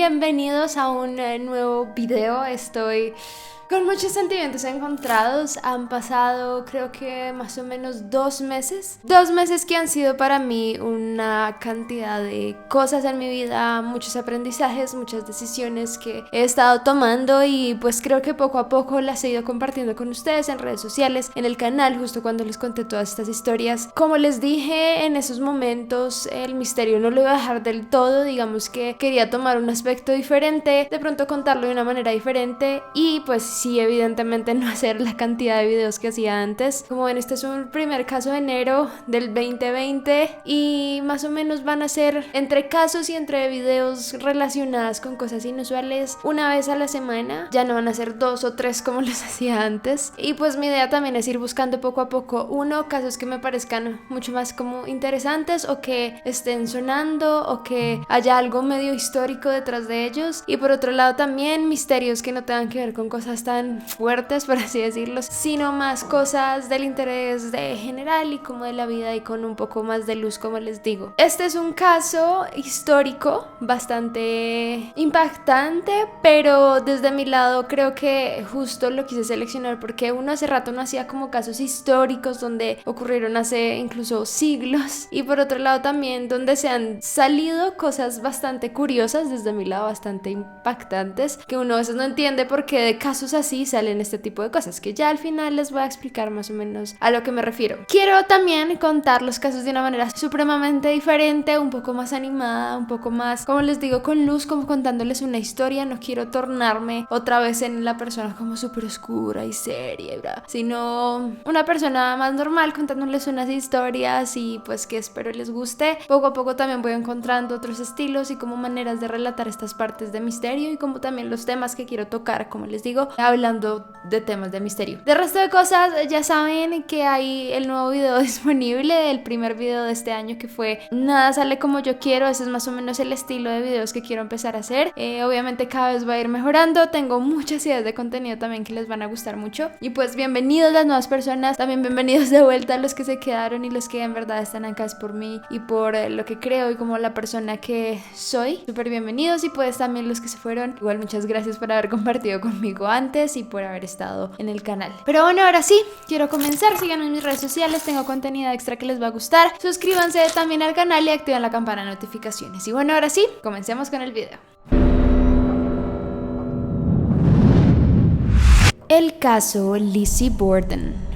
bienvenidos a un nuevo video. Estoy con muchos sentimientos encontrados. Han pasado creo que más o menos 2 meses. 2 meses que han sido para mí una cantidad de cosas en mi vida, muchos aprendizajes, muchas decisiones que he estado tomando y pues creo que poco a poco las he ido compartiendo con ustedes en redes sociales, en el canal, justo cuando les conté todas estas historias. Como les dije, en esos momentos el misterio no lo iba a dejar del todo, digamos que quería tomar un aspecto diferente, de pronto contarlo de una manera diferente y pues sí, evidentemente no hacer la cantidad de videos que hacía antes. Como ven, este es un primer caso de enero del 2020 y más o menos van a ser entre casos y entre videos relacionados con cosas inusuales una vez a la semana. Ya no van a ser 2 o 3 como los hacía antes. Y pues mi idea también es ir buscando poco a poco, casos que me parezcan mucho más como interesantes o que estén sonando o que haya algo medio histórico detrás de ellos. Y por otro lado también misterios que no tengan que ver con cosas tan fuertes, por así decirlo, sino más cosas del interés general y como de la vida y con un poco más de luz, como les digo. Este es un caso histórico bastante impactante, pero desde mi lado creo que justo lo quise seleccionar porque hace rato no hacía como casos históricos donde ocurrieron hace incluso siglos, y por otro lado también donde se han salido cosas bastante curiosas, desde mi lado bastante impactantes, que uno a veces no entiende por qué de casos así salen este tipo de cosas, que ya al final les voy a explicar más o menos a lo que me refiero. Quiero también contar los casos de una manera supremamente diferente, un poco más animada, un poco más, como les digo, con luz, como contándoles una historia. No quiero tornarme otra vez en la persona como súper oscura y seria, ¿verdad? Sino una persona más normal contándoles unas historias y pues que espero les guste. Poco a poco también voy encontrando otros estilos y como maneras de relatar estas partes de misterio y como también los temas que quiero tocar, como les digo, hablando de temas de misterio. De resto de cosas, ya saben que hay el nuevo video disponible, el primer video de este año, que fue Nada sale como yo quiero. Ese es más o menos el estilo de videos que quiero empezar a hacer. Obviamente cada vez va a ir mejorando, tengo muchas ideas de contenido también que les van a gustar mucho. Y pues bienvenidos las nuevas personas, también bienvenidos de vuelta a los que se quedaron y los que en verdad están acá es por mí y por lo que creo y como la persona que soy. Súper bienvenidos. Y pues también los que se fueron, igual muchas gracias por haber compartido conmigo antes y por haber estado en el canal. Pero bueno, ahora sí, quiero comenzar. Síganme en mis redes sociales, tengo contenido extra que les va a gustar. Suscríbanse también al canal y activen la campana de notificaciones. Y bueno, ahora sí, comencemos con el video. El caso Lizzie Borden.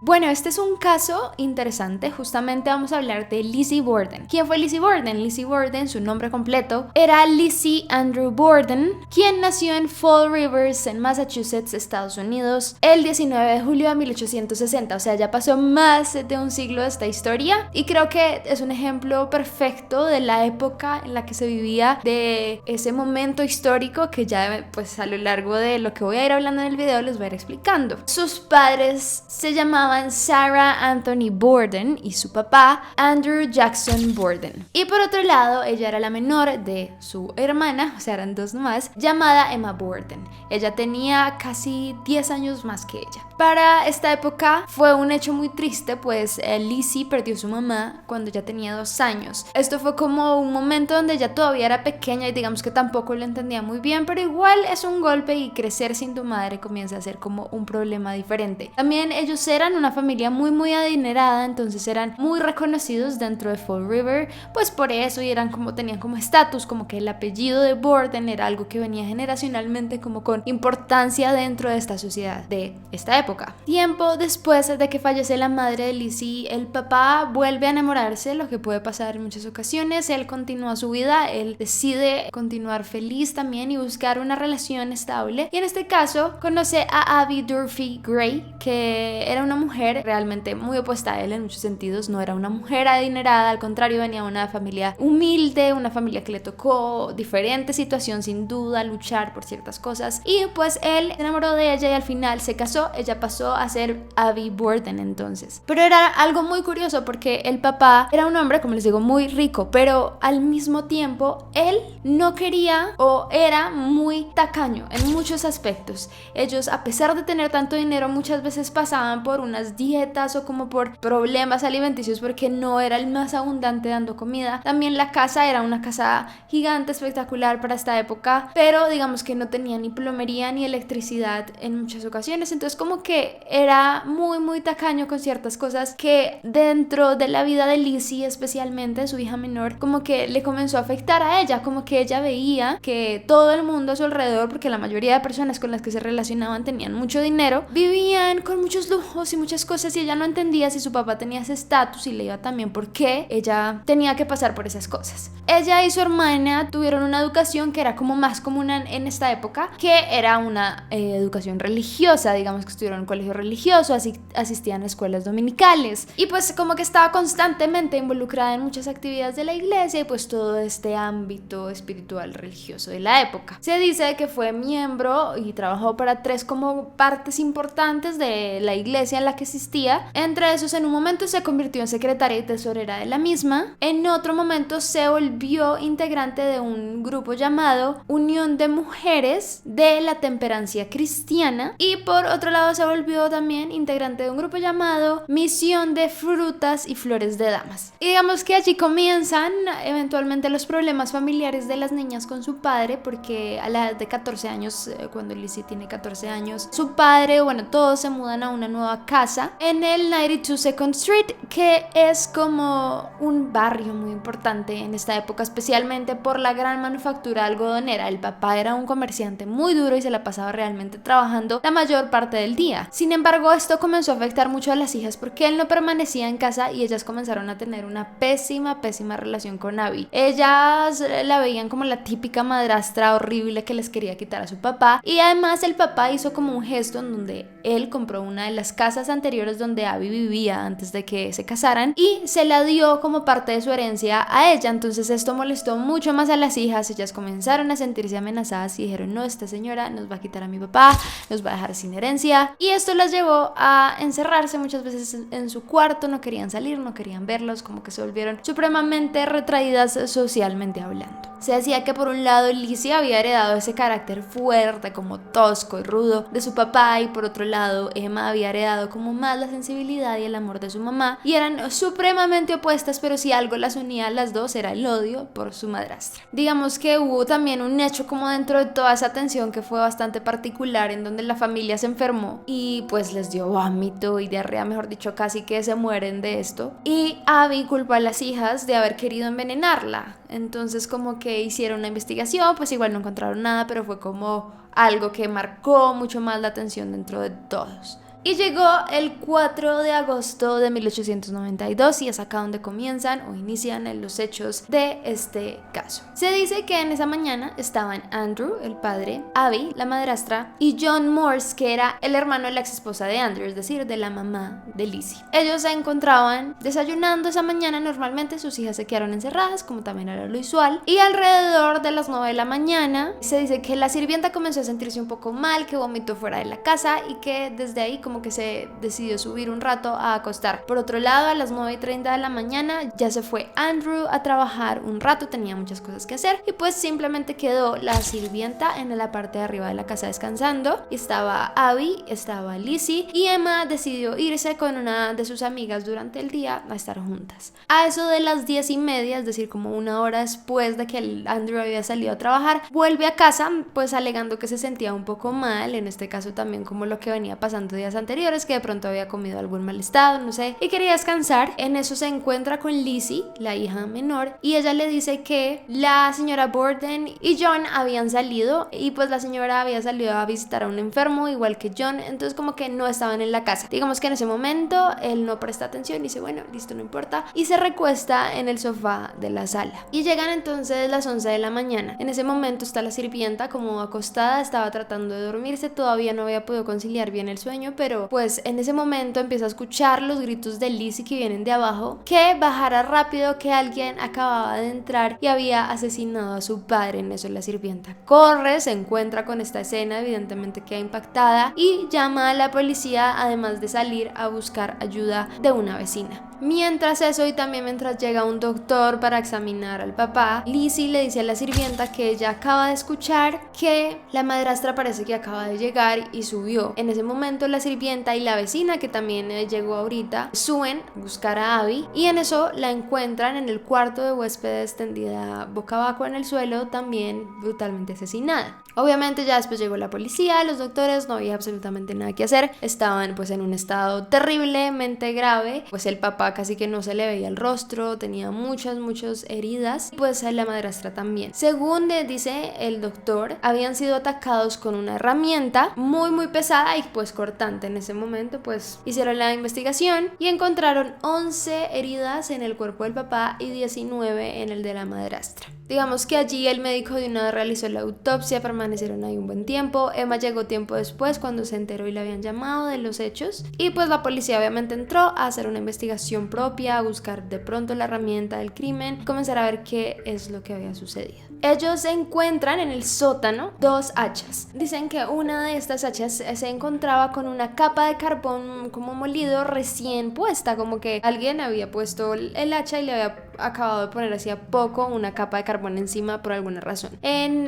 Bueno, este es un caso interesante. Justamente vamos a hablar de Lizzie Borden. ¿Quién fue Lizzie Borden? Lizzie Borden, su nombre completo era Lizzie Andrew Borden, quien nació en Fall Rivers, en Massachusetts, Estados Unidos, el 19 de julio de 1860. O sea, ya pasó más de un siglo de esta historia y creo que es un ejemplo perfecto de la época en la que se vivía, de ese momento histórico que ya pues a lo largo de lo que voy a ir hablando en el video les voy a ir explicando. Sus padres se llamaban Sarah Anthony Borden y su papá Andrew Jackson Borden. Y por otro lado, ella era la menor de su hermana, o sea, eran 2 nomás, llamada Emma Borden. Ella tenía casi 10 años más que ella. Para esta época fue un hecho muy triste, pues Lizzie perdió a su mamá cuando ya tenía 2 años. Esto fue como un momento donde ella todavía era pequeña y digamos que tampoco lo entendía muy bien, pero igual es un golpe y crecer sin tu madre comienza a ser como un problema diferente. También ellos eran una familia muy adinerada, entonces eran muy reconocidos dentro de Fall River, pues por eso, y tenían como estatus, como que el apellido de Borden era algo que venía generacionalmente como con importancia dentro de esta sociedad de esta época. Tiempo después de que fallece la madre de Lizzie, el papá vuelve a enamorarse, lo que puede pasar en muchas ocasiones. Él continúa su vida, él decide continuar feliz también y buscar una relación estable, y en este caso conoce a Abby Durfee Gray, que era una mujer realmente muy opuesta a él en muchos sentidos. No era una mujer adinerada, al contrario, venía de una familia humilde, una familia que le tocó diferente situación sin duda, luchar por ciertas cosas, y pues él se enamoró de ella y al final se casó. Ella pasó a ser Abby Borden entonces. Pero era algo muy curioso porque el papá era un hombre, como les digo, muy rico, pero al mismo tiempo él no quería o era muy tacaño en muchos aspectos. Ellos, a pesar de tener tanto dinero, muchas veces pasaban por una unas dietas o como por problemas alimenticios porque no era el más abundante dando comida. También la casa era una casa gigante, espectacular para esta época, pero digamos que no tenía ni plomería ni electricidad en muchas ocasiones, entonces como que era muy tacaño con ciertas cosas que dentro de la vida de Lizzie, especialmente su hija menor, como que le comenzó a afectar a ella, como que ella veía que todo el mundo a su alrededor, porque la mayoría de personas con las que se relacionaban tenían mucho dinero, vivían con muchos lujos y muchas cosas, y ella no entendía si su papá tenía ese estatus y le iba también por qué ella tenía que pasar por esas cosas. Ella y su hermana tuvieron una educación que era como más común en esta época, que era una educación religiosa, digamos que estuvieron en un colegio religioso, asistían a escuelas dominicales y pues como que estaba constantemente involucrada en muchas actividades de la iglesia y pues todo este ámbito espiritual religioso de la época. Se dice que fue miembro y trabajó para 3 como partes importantes de la iglesia en la que asistía. Entre esos, en un momento se convirtió en secretaria y tesorera de la misma. En otro momento se volvió integrante de un grupo llamado Unión de Mujeres de la Temperancia Cristiana, y por otro lado se volvió también integrante de un grupo llamado Misión de Frutas y Flores de Damas. Y digamos que allí comienzan eventualmente los problemas familiares de las niñas con su padre, porque a la edad de 14 años, cuando Lizzie tiene 14 años, su padre, bueno, todos se mudan a una nueva casa en el 92 Second Street, que es como un barrio muy importante en esta época, especialmente por la gran manufactura algodonera. El papá era un comerciante muy duro y se la pasaba realmente trabajando la mayor parte del día. Sin embargo, esto comenzó a afectar mucho a las hijas porque él no permanecía en casa y ellas comenzaron a tener una pésima relación con Abby. Ellas la veían como la típica madrastra horrible que les quería quitar a su papá, y además el papá hizo como un gesto en donde él compró una de las casas anteriores donde Abby vivía antes de que se casaran y se la dio como parte de su herencia a ella. Entonces esto molestó mucho más a las hijas. Ellas comenzaron a sentirse amenazadas y dijeron: no, esta señora nos va a quitar a mi papá, nos va a dejar sin herencia, y esto las llevó a encerrarse muchas veces en su cuarto. No querían salir, no querían verlos, como que se volvieron supremamente retraídas socialmente hablando. Se decía que por un lado Lizzie había heredado ese carácter fuerte, como tosco y rudo de su papá, y por otro lado Emma había heredado como más la sensibilidad y el amor de su mamá, y eran supremamente opuestas, pero si algo las unía a las dos era el odio por su madrastra. Digamos que hubo también un hecho como dentro de toda esa tensión que fue bastante particular, en donde la familia se enfermó y pues les dio vómito y diarrea, mejor dicho, casi que se mueren de esto, y Abby culpó a las hijas de haber querido envenenarla. Entonces como que hicieron una investigación, pues igual no encontraron nada, pero fue como algo que marcó mucho más la atención dentro de todos. Y llegó el 4 de agosto de 1892 y es acá donde comienzan o inician los hechos de este caso. Se dice que en esa mañana estaban Andrew, el padre, Abby, la madrastra, y John Morse, que era el hermano de la ex esposa de Andrew, es decir, de la mamá de Lizzie. Ellos se encontraban desayunando esa mañana. Normalmente sus hijas se quedaron encerradas, como también era lo usual, y alrededor de las 9 de la mañana se dice que la sirvienta comenzó a sentirse un poco mal, que vomitó fuera de la casa y que desde ahí como que se decidió subir un rato a acostar. Por otro lado, a las 9:30 de la mañana ya se fue Andrew a trabajar un rato, tenía muchas cosas que hacer, y pues simplemente quedó la sirvienta en la parte de arriba de la casa descansando. Estaba Abby, estaba Lizzie, y Emma decidió irse con una de sus amigas durante el día a estar juntas. A eso de las 10:30, es decir, como una hora después de que Andrew había salido a trabajar, vuelve a casa, pues alegando que se sentía un poco mal, en este caso también como lo que venía pasando días anteriores, que de pronto había comido algún mal estado, no sé, y quería descansar. En eso se encuentra con Lizzie, la hija menor, y ella le dice que la señora Borden y John habían salido, y pues la señora había salido a visitar a un enfermo igual que John, entonces como que no estaban en la casa. Digamos que en ese momento él no presta atención y dice: bueno, listo, no importa, y se recuesta en el sofá de la sala. Y llegan entonces las 11 de la mañana. En ese momento está la sirvienta como acostada, estaba tratando de dormirse, todavía no había podido conciliar bien el sueño, pero pues en ese momento empieza a escuchar los gritos de Lizzie que vienen de abajo, que bajara rápido, que alguien acababa de entrar y había asesinado a su padre. En eso la sirvienta corre, se encuentra con esta escena, evidentemente queda impactada y llama a la policía, además de salir a buscar ayuda de una vecina. Mientras eso, y también mientras llega un doctor para examinar al papá, Lizzie le dice a la sirvienta que ella acaba de escuchar que la madrastra parece que acaba de llegar y subió. En ese momento la sirvienta y la vecina, que también llegó ahorita, suben a buscar a Abby, y en eso la encuentran en el cuarto de huéspedes tendida boca abajo en el suelo, también brutalmente asesinada. Obviamente ya después llegó la policía, los doctores, no había absolutamente nada que hacer, estaban pues en un estado terriblemente grave, pues el papá casi que no se le veía el rostro, tenía muchas heridas, pues la madrastra también. Según dice el doctor, habían sido atacados con una herramienta muy pesada y pues cortante. En ese momento pues hicieron la investigación y encontraron 11 heridas en el cuerpo del papá y 19 en el de la madrastra. Digamos que allí el médico de una vez realizó la autopsia, permanecieron ahí un buen tiempo. Emma llegó tiempo después cuando se enteró y le habían llamado de los hechos, y pues la policía obviamente entró a hacer una investigación propia, a buscar de pronto la herramienta del crimen, comenzar a ver qué es lo que había sucedido. Ellos encuentran en el sótano 2 hachas. Dicen que una de estas hachas se encontraba con una capa de carbón como molido recién puesta, como que alguien había puesto el hacha y le había acabado de poner hacía poco una capa de carbón encima por alguna razón.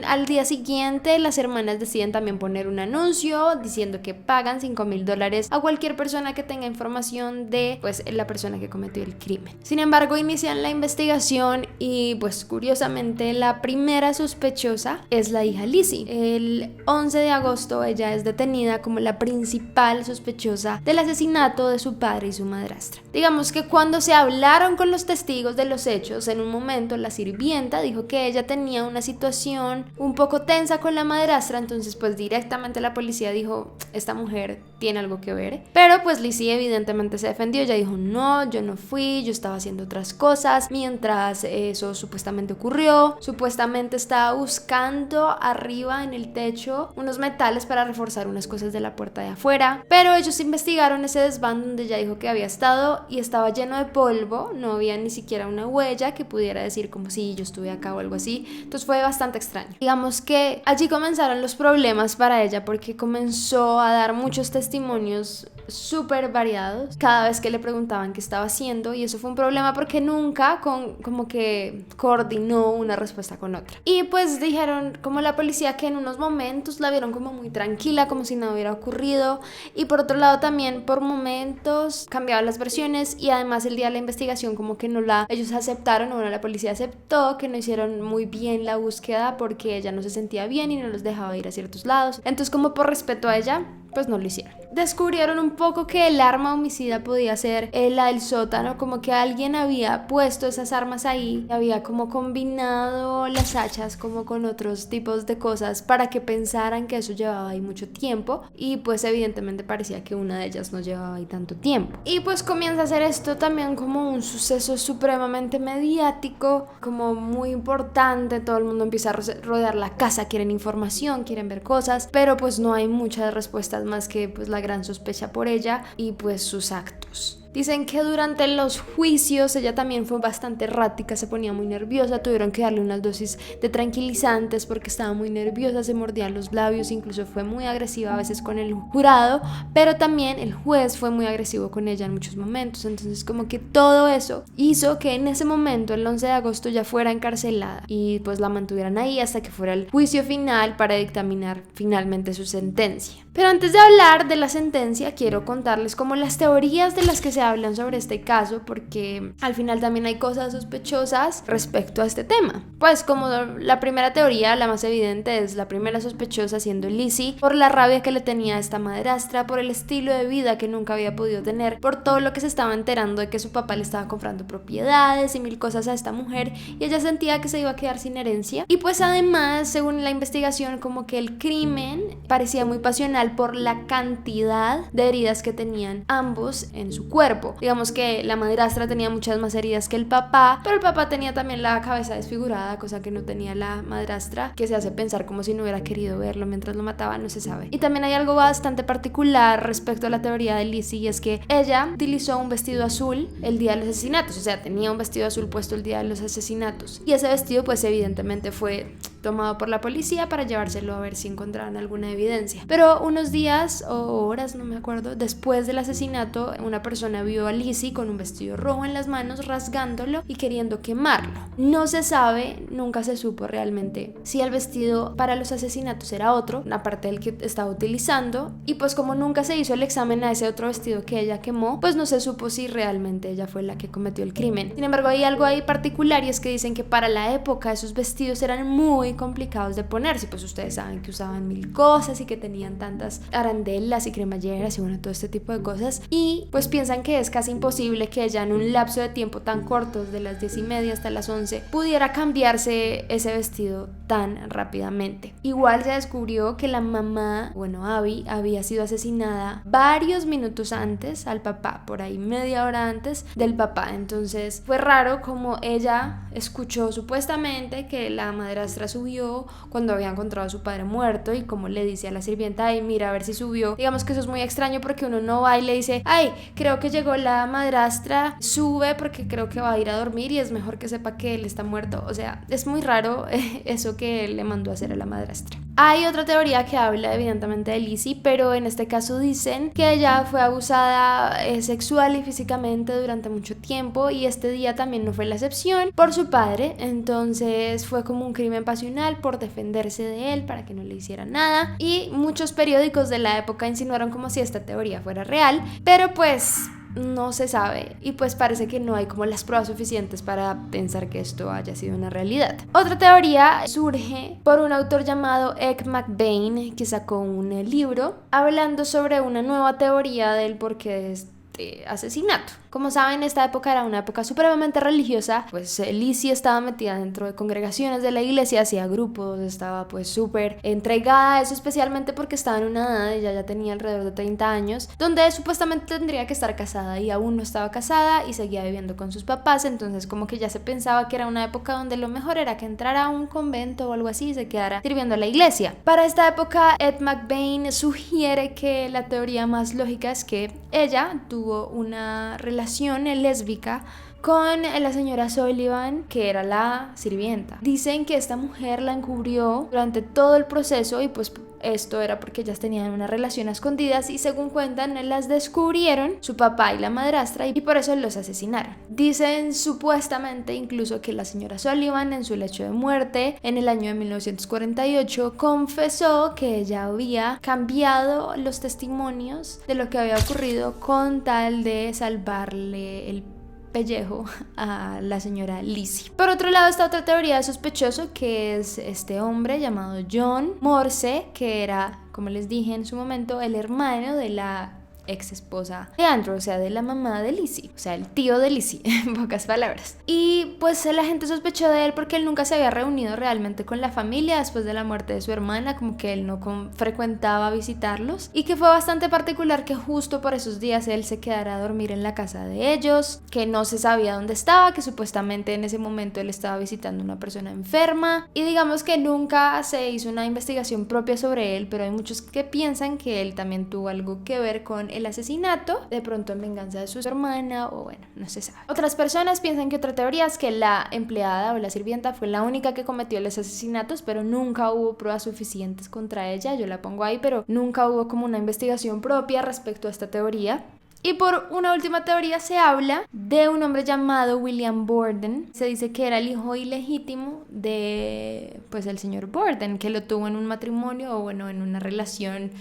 Al día siguiente las hermanas deciden también poner un anuncio diciendo que pagan $5,000 a cualquier persona que tenga información de pues la persona que cometió el crimen. Sin embargo, inician la investigación y pues curiosamente la primera sospechosa es la hija Lizzie. El 11 de agosto ella es detenida como la principal sospechosa del asesinato de su padre y su madrastra. Digamos que cuando se hablaron con los testigos de los hechos, en un momento la sirvienta dijo que ella tenía una situación un poco tensa con la madrastra, entonces pues directamente la policía dijo, esta mujer tiene algo que ver, pero pues Lizzie evidentemente se defendió. Ella dijo, no, yo no fui, yo estaba haciendo otras cosas mientras eso supuestamente ocurrió. Supuestamente estaba buscando arriba en el techo unos metales para reforzar unas cosas de la puerta de afuera, pero ellos investigaron ese desván donde ella dijo que había estado y estaba lleno de polvo, no había ni siquiera una huella que pudiera decir como si yo estuve acá o algo así. Entonces fue bastante extraño. Digamos que allí comenzaron los problemas para ella, porque comenzó a dar muchos testimonios súper variados cada vez que le preguntaban qué estaba haciendo, y eso fue un problema porque nunca como que coordinó una respuesta con otra. Y pues dijeron como la policía que en unos momentos la vieron como muy tranquila, como si nada hubiera ocurrido, y por otro lado también por momentos cambiaban las versiones, y además el día de la investigación como que ellos aceptaron, o bueno, la policía aceptó que no hicieron muy bien la búsqueda porque ella no se sentía bien y no los dejaba ir a ciertos lados. Entonces como por respeto a ella pues no lo hicieron. Descubrieron un poco que el arma homicida podía ser la del sótano, como que alguien había puesto esas armas ahí, había como combinado las hachas como con otros tipos de cosas para que pensaran que eso llevaba ahí mucho tiempo, y pues evidentemente parecía que una de ellas no llevaba ahí tanto tiempo. Y pues comienza a hacer esto también como un suceso supremamente mediático, como muy importante, todo el mundo empieza a rodear la casa, quieren información, quieren ver cosas, pero pues no hay muchas respuestas más que pues la gran sospecha por ella y pues sus actos. Dicen que durante los juicios ella también fue bastante errática, se ponía muy nerviosa, tuvieron que darle unas dosis de tranquilizantes porque estaba muy nerviosa, se mordía los labios, incluso fue muy agresiva a veces con el jurado, pero también el juez fue muy agresivo con ella en muchos momentos. Entonces como que todo eso hizo que en ese momento, el 11 de agosto, ya fuera encarcelada y pues la mantuvieran ahí hasta que fuera el juicio final para dictaminar finalmente su sentencia. Pero antes de hablar de la sentencia, quiero contarles como las teorías de las que se hablan sobre este caso, porque al final también hay cosas sospechosas respecto a este tema. Pues como la primera teoría, la más evidente, es la primera sospechosa siendo Lizzie, por la rabia que le tenía a esta madrastra, por el estilo de vida que nunca había podido tener, por todo lo que se estaba enterando de que su papá le estaba comprando propiedades y mil cosas a esta mujer, y ella sentía que se iba a quedar sin herencia. Y pues además, según la investigación, como que el crimen parecía muy pasional por la cantidad de heridas que tenían ambos en su cuerpo. Digamos que la madrastra tenía muchas más heridas que el papá, pero el papá tenía también la cabeza desfigurada, cosa que no tenía la madrastra, que se hace pensar como si no hubiera querido verlo mientras lo mataba, no se sabe. Y también hay algo bastante particular respecto a la teoría de Lizzie, y es que ella utilizó un vestido azul el día de los asesinatos, o sea, tenía un vestido azul puesto el día de los asesinatos, y ese vestido pues evidentemente fue tomado por la policía para llevárselo a ver si encontraban alguna evidencia. Pero unos días o horas, no me acuerdo, después del asesinato, una persona vio a Lizzie con un vestido rojo en las manos, rasgándolo y queriendo quemarlo. No se sabe, nunca se supo realmente si el vestido para los asesinatos era otro, aparte del que estaba utilizando, y pues como nunca se hizo el examen a ese otro vestido que ella quemó, pues no se supo si realmente ella fue la que cometió el crimen. Sin embargo, hay algo ahí particular, y es que dicen que para la época esos vestidos eran muy complicados de ponerse, pues ustedes saben que usaban mil cosas y que tenían tantas arandelas y cremalleras y bueno, todo este tipo de cosas, y pues piensan que es casi imposible que ella en un lapso de tiempo tan corto, de las 10:30 hasta las 11, pudiera cambiarse ese vestido tan rápidamente. Igual se descubrió que la mamá, bueno, Abby, había sido asesinada varios minutos antes al papá, por ahí media hora antes del papá. Entonces fue raro como ella escuchó supuestamente que la madrastra subió cuando había encontrado a su padre muerto, y como le dice a la sirvienta, ay, mira a ver si subió. Digamos que eso es muy extraño porque uno no va y le dice, ay, creo que llegó la madrastra, sube porque creo que va a ir a dormir y es mejor que sepa que él está muerto. O sea, es muy raro eso que él le mandó a hacer a la madrastra. Hay otra teoría que habla evidentemente de Lizzie, pero en este caso dicen que ella fue abusada sexual y físicamente durante mucho tiempo, y este día también no fue la excepción por su padre. Entonces fue como un crimen pasional por defenderse de él para que no le hiciera nada, y muchos periódicos de la época insinuaron como si esta teoría fuera real, pero pues no se sabe, y pues parece que no hay como las pruebas suficientes para pensar que esto haya sido una realidad. Otra teoría surge por un autor llamado Ed McBain, que sacó un libro hablando sobre una nueva teoría del porqué de este asesinato. Como saben, esta época era una época supremamente religiosa, pues Lizzie estaba metida dentro de congregaciones de la iglesia, hacía grupos, estaba pues súper entregada a eso, especialmente porque estaba en una edad, ella ya tenía alrededor de 30 años, donde supuestamente tendría que estar casada y aún no estaba casada y seguía viviendo con sus papás. Entonces como que ya se pensaba que era una época donde lo mejor era que entrara a un convento o algo así y se quedara sirviendo a la iglesia. Para esta época, Ed McBain sugiere que la teoría más lógica es que ella tuvo una relación lésbica con la señora Sullivan, que era la sirvienta. Dicen que esta mujer la encubrió durante todo el proceso, y pues esto era porque ellas tenían una relación a escondidas, y según cuentan las descubrieron su papá y la madrastra, y por eso los asesinaron. Dicen supuestamente incluso que la señora Sullivan en su lecho de muerte en el año de 1948 confesó que ella había cambiado los testimonios de lo que había ocurrido con tal de salvarle el pellejo a la señora Lizzie. Por otro lado está otra teoría de sospechoso, que es este hombre llamado John Morse, que era, como les dije en su momento, el hermano de la ex esposa de Andrew, o sea, de la mamá de Lizzie, o sea, el tío de Lizzie, en pocas palabras. Y pues la gente sospechó de él porque él nunca se había reunido realmente con la familia después de la muerte de su hermana, como que él no frecuentaba visitarlos, y que fue bastante particular que justo por esos días él se quedara a dormir en la casa de ellos, que no se sabía dónde estaba, que supuestamente en ese momento él estaba visitando a una persona enferma, y digamos que nunca se hizo una investigación propia sobre él, pero hay muchos que piensan que él también tuvo algo que ver con el asesinato, de pronto en venganza de su hermana, o bueno, no se sabe. Otras personas piensan que otra teoría es que la empleada o la sirvienta fue la única que cometió los asesinatos, pero nunca hubo pruebas suficientes contra ella. Yo la pongo ahí, pero nunca hubo como una investigación propia respecto a esta teoría. Y por una última teoría se habla de un hombre llamado William Borden. Se dice que era el hijo ilegítimo de pues el señor Borden, que lo tuvo en un matrimonio, o bueno, en una relación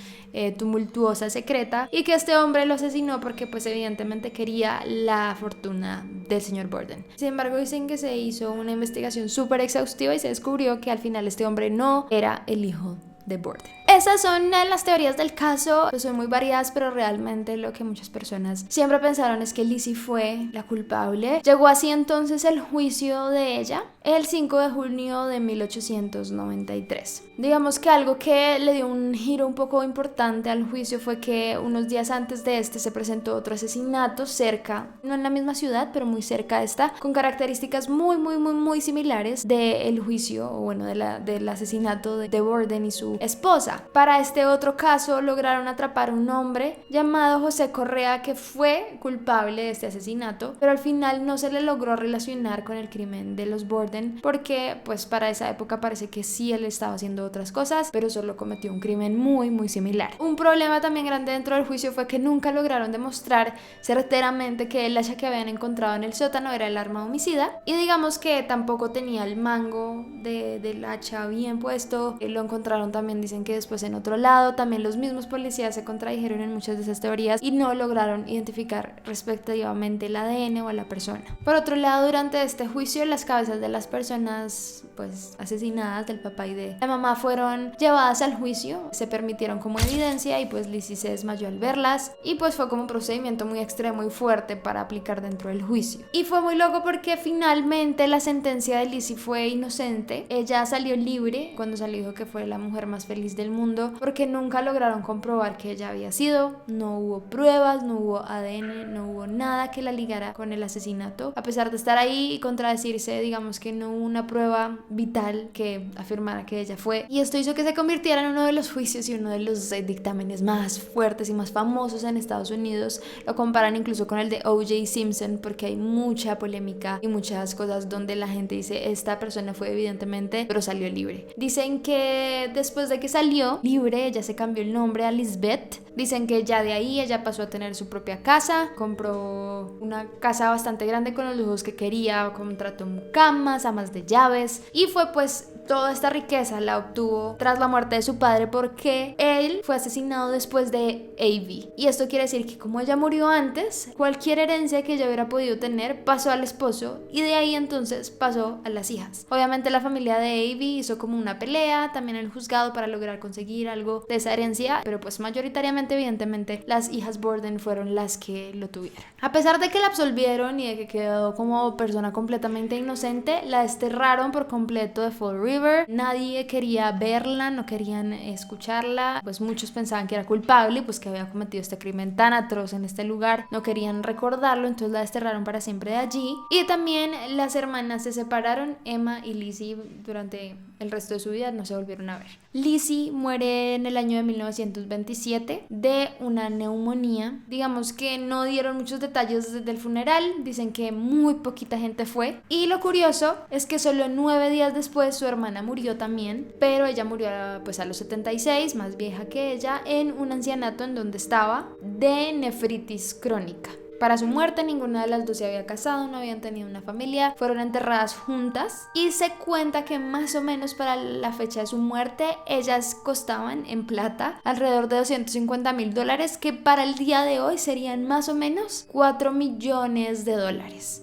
tumultuosa, secreta, y que este hombre lo asesinó porque pues evidentemente quería la fortuna del señor Borden. Sin embargo, dicen que se hizo una investigación súper exhaustiva y se descubrió que al final este hombre no era el hijo de Borden. Esas son las teorías del caso, pues son muy variadas, pero realmente lo que muchas personas siempre pensaron es que Lizzie fue la culpable. Llegó así entonces el juicio de ella el 5 de junio de 1893. Digamos que algo que le dio un giro un poco importante al juicio fue que unos días antes de este se presentó otro asesinato cerca, no en la misma ciudad, pero muy cerca de esta, con características muy similares del juicio, o bueno, del asesinato de Borden y su su esposa. Para este otro caso lograron atrapar a un hombre llamado José Correa que fue culpable de este asesinato, pero al final no se le logró relacionar con el crimen de los Borden porque pues para esa época parece que sí él estaba haciendo otras cosas, pero solo cometió un crimen muy similar. Un problema también grande dentro del juicio fue que nunca lograron demostrar certeramente que el hacha que habían encontrado en el sótano era el arma homicida, y digamos que tampoco tenía el mango del hacha bien puesto. Lo encontraron también, dicen que después en otro lado. También los mismos policías se contradijeron en muchas de esas teorías y no lograron identificar respectivamente el ADN o a la persona. Por otro lado, durante este juicio las cabezas de las personas pues asesinadas, del papá y de la mamá, fueron llevadas al juicio, se permitieron como evidencia y pues Lizzie se desmayó al verlas, y pues fue como un procedimiento muy extremo y fuerte para aplicar dentro del juicio. Y fue muy loco porque finalmente la sentencia de Lizzie fue inocente. Ella salió libre. Cuando salió dijo que fue la mujer más feliz del mundo porque nunca lograron comprobar que ella había sido. No hubo pruebas, no hubo ADN, no hubo nada que la ligara con el asesinato. A pesar de estar ahí y contradecirse, digamos que no hubo una prueba vital que afirmara que ella fue. Y esto hizo que se convirtiera en uno de los juicios y uno de los dictámenes más fuertes y más famosos en Estados Unidos. Lo comparan incluso con el de O.J. Simpson porque hay mucha polémica y muchas cosas donde la gente dice esta persona fue evidentemente, pero salió libre. Dicen que después de que salió libre ella se cambió el nombre a Lisbeth. Dicen que ya de ahí ella pasó a tener su propia casa, compró una casa bastante grande con los lujos que quería, contrató camas, amas de llaves, y fue pues toda esta riqueza la obtuvo tras la muerte de su padre porque él fue asesinado después de Avie. Y esto quiere decir que como ella murió antes, cualquier herencia que ella hubiera podido tener pasó al esposo, y de ahí entonces pasó a las hijas. Obviamente la familia de Avie hizo como una pelea también en el juzgado para lograr conseguir algo de esa herencia, pero pues mayoritariamente evidentemente las hijas Borden fueron las que lo tuvieron. A pesar de que la absolvieron y de que quedó como persona completamente inocente, la desterraron por completo de Fall River. Nadie quería verla, no querían escucharla, pues muchos pensaban que era culpable, pues que había cometido este crimen tan atroz en este lugar, no querían recordarlo, entonces la desterraron para siempre de allí. Y también las hermanas se separaron, Emma y Lizzie, durante el resto de su vida no se volvieron a ver. Lizzie muere en el año de 1927 de una neumonía. Digamos que no dieron muchos detalles del funeral, dicen que muy poquita gente fue, y lo curioso es que solo 9 días después su hermana murió también, pero ella murió pues a los 76, más vieja que ella, en un ancianato en donde estaba de nefritis crónica. Para su muerte ninguna de las dos se había casado, no habían tenido una familia, fueron enterradas juntas, y se cuenta que más o menos para la fecha de su muerte ellas costaban en plata alrededor de $250,000, que para el día de hoy serían más o menos $4 millones.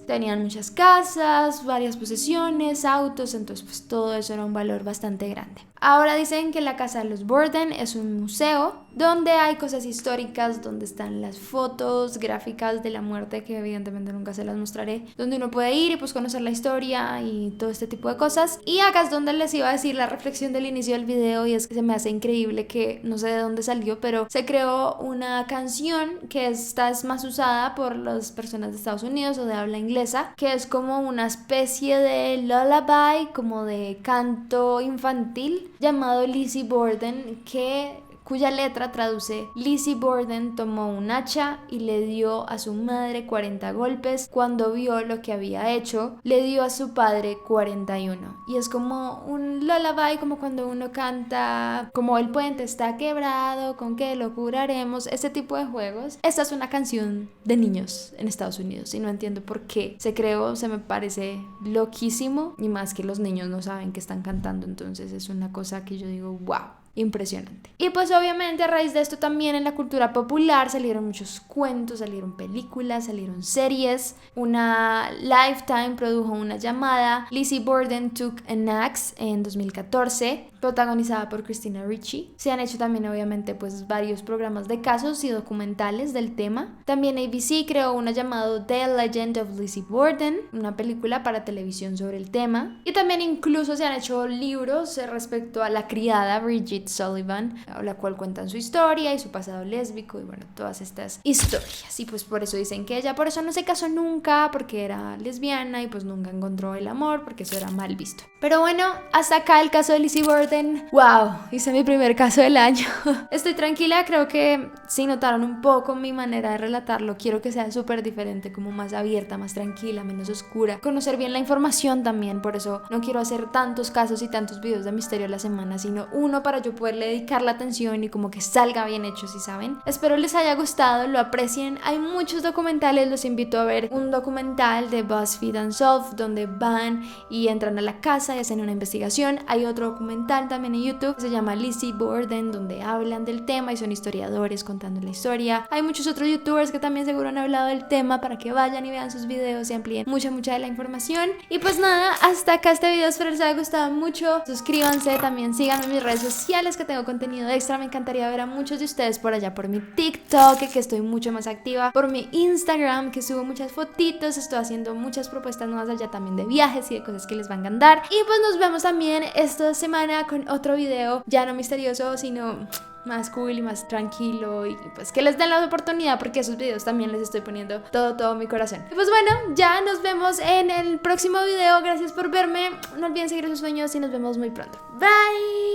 Tenían muchas casas, varias posesiones, autos, entonces pues todo eso era un valor bastante grande. Ahora dicen que la casa de los Borden es un museo donde hay cosas históricas, donde están las fotos gráficas de la muerte, que evidentemente nunca se las mostraré, donde uno puede ir y pues conocer la historia y todo este tipo de cosas. Y acá es donde les iba a decir la reflexión del inicio del video, y es que se me hace increíble que no sé de dónde salió, pero se creó una canción que esta es más usada por las personas de Estados Unidos o de habla inglesa, que es como una especie de lullaby, como de canto infantil, llamado Lizzie Borden, cuya letra traduce: Lizzie Borden tomó un hacha y le dio a su madre 40 golpes. Cuando vio lo que había hecho, le dio a su padre 41. Y es como un lullaby, como cuando uno canta como el puente está quebrado, con que lo curaremos, ese tipo de juegos. Esta es una canción de niños en Estados Unidos y no entiendo por qué se creó, se me parece loquísimo, y más que los niños no saben que están cantando, entonces es una cosa que yo digo wow. Impresionante. Y pues obviamente a raíz de esto también en la cultura popular salieron muchos cuentos, salieron películas, salieron series. Una Lifetime produjo una llamada Lizzie Borden Took an Axe en 2014, protagonizada por Christina Ricci. Se han hecho también obviamente pues varios programas de casos y documentales del tema. También ABC creó una llamada The Legend of Lizzie Borden, una película para televisión sobre el tema. Y también incluso se han hecho libros respecto a la criada Bridget Bridget Sullivan, a la cual cuentan su historia y su pasado lésbico y bueno, todas estas historias. Y pues por eso dicen que ella por eso no se casó nunca, porque era lesbiana y pues nunca encontró el amor, porque eso era mal visto. Pero bueno, hasta acá el caso de Lizzie Borden. ¡Wow! Hice mi primer caso del año. Estoy tranquila, creo que si notaron un poco mi manera de relatarlo, quiero que sea súper diferente, como más abierta, más tranquila, menos oscura. Conocer bien la información también, por eso no quiero hacer tantos casos y tantos videos de misterio a la semana, sino uno para yo poderle dedicar la atención y como que salga bien hecho, ¿sí saben? Espero les haya gustado, lo aprecien. Hay muchos documentales, los invito a ver un documental de BuzzFeed Unsolved donde van y entran a la casa y hacen una investigación. Hay otro documental también en YouTube que se llama Lizzie Borden, donde hablan del tema y son historiadores contando la historia. Hay muchos otros youtubers que también seguro han hablado del tema para que vayan y vean sus videos y amplíen mucha de la información. Y pues nada, hasta acá este video, espero les haya gustado mucho. Suscríbanse, también síganme en mis redes sociales que tengo contenido extra. Me encantaría ver a muchos de ustedes por allá, por mi TikTok, que estoy mucho más activa, por mi Instagram, que subo muchas fotitos, estoy haciendo muchas propuestas nuevas allá también de viajes y de cosas que les van a encantar. Y pues nos vemos también esta semana con otro video, ya no misterioso, sino más cool y más tranquilo, y pues que les den la oportunidad porque esos videos también les estoy poniendo todo mi corazón. Y pues bueno, ya nos vemos en el próximo video. Gracias por verme, no olviden seguir sus sueños y nos vemos muy pronto. Bye.